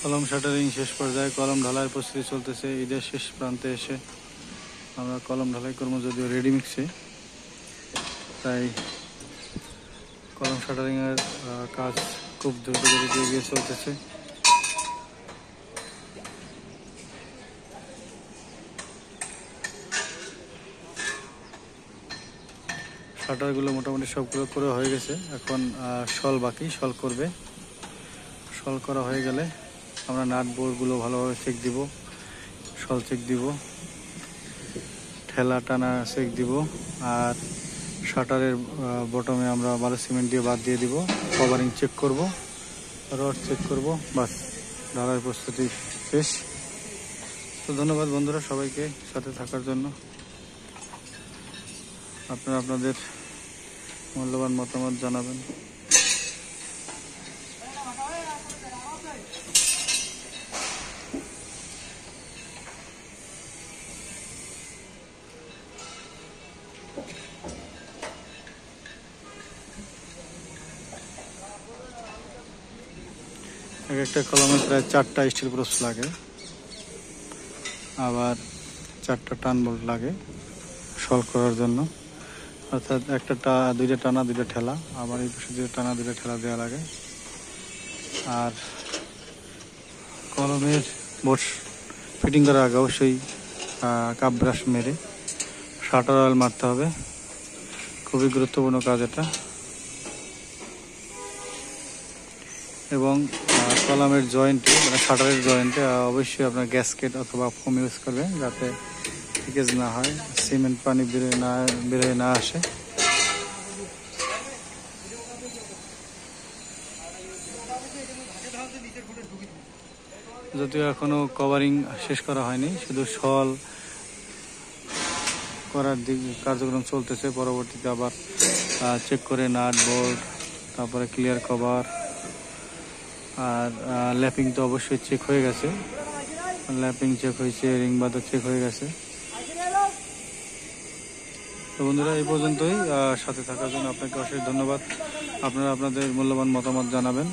কলম শাটারিং শেষ পর্যায়ে, কলম ঢালাইয়ের প্রস্তুতি চলতেছে। ঈদের শেষ প্রান্তে এসে আমরা কলম ঢালাই করবো, যদিও রেডি মিক্সে, তাই কলম শাটারিংয়ের কাজ খুব দ্রুত গতিতে এগিয়ে চলতেছে। শাটারগুলো মোটামুটি সবগুলো করে হয়ে গেছে, এখন শল বাকি, শল করবে। শল করা হয়ে গেলে আমরা নাট বোর্ডগুলো ভালোভাবে চেক দিব, শল চেক দিব, ঠেলা টানা চেক দিব, আর শাটারের বটমে আমরা বালু সিমেন্ট দিয়ে বাদ দিয়ে দিব। কভারিং চেক করব, রড চেক করব, বাস ঢালার প্রস্তুতি শেষ। তো ধন্যবাদ বন্ধুরা সবাইকে সাথে থাকার জন্য। আপনারা আপনাদের মূল্যবান মতামত জানাবেন। এক একটা কলমে প্রায় 4টা স্টিল ব্রুশ লাগে, আবার 4টা টান বোল্ট লাগে শল করার জন্য। অর্থাৎ দুইটা টানা, দুইটা ঠেলা, আবার এই পাশে দুইটা টানা, দুইটা ঠেলা দেওয়া লাগে। আর কলমের বোর্ড ফিটিং করার আগে অবশ্যই কাপ ব্রাশ মেরে শাটার অয়েল মারতে হবে, খুবই গুরুত্বপূর্ণ কাজ এটা। এবং কলমের জয়েন্টে, মানে শাটারের জয়েন্টে অবশ্যই আপনার গ্যাসকেট অথবা ফোম ইউজ করবেন, যাতে লিকেজ না হয়, সিমেন্ট পানি বেরোয় না আসে। যদিও এখনো কভারিং শেষ করা হয়নি, শুধু শল করার কার্যক্রম চলতেছে। পরবর্তীতে আবার চেক করে নাট বোল্ট, তারপরে ক্লিয়ার কভার, আর ল্যাপিং তো অবশ্যই চেক হয়ে গেছে, ল্যাপিং চেক হয়েছে, রিং বাদও চেক হয়ে গেছে। তো বন্ধুরা এই পর্যন্তই, সাথে থাকার জন্য আপনাকে অশেষ ধন্যবাদ। আপনারা আপনাদের মূল্যবান মতামত জানাবেন।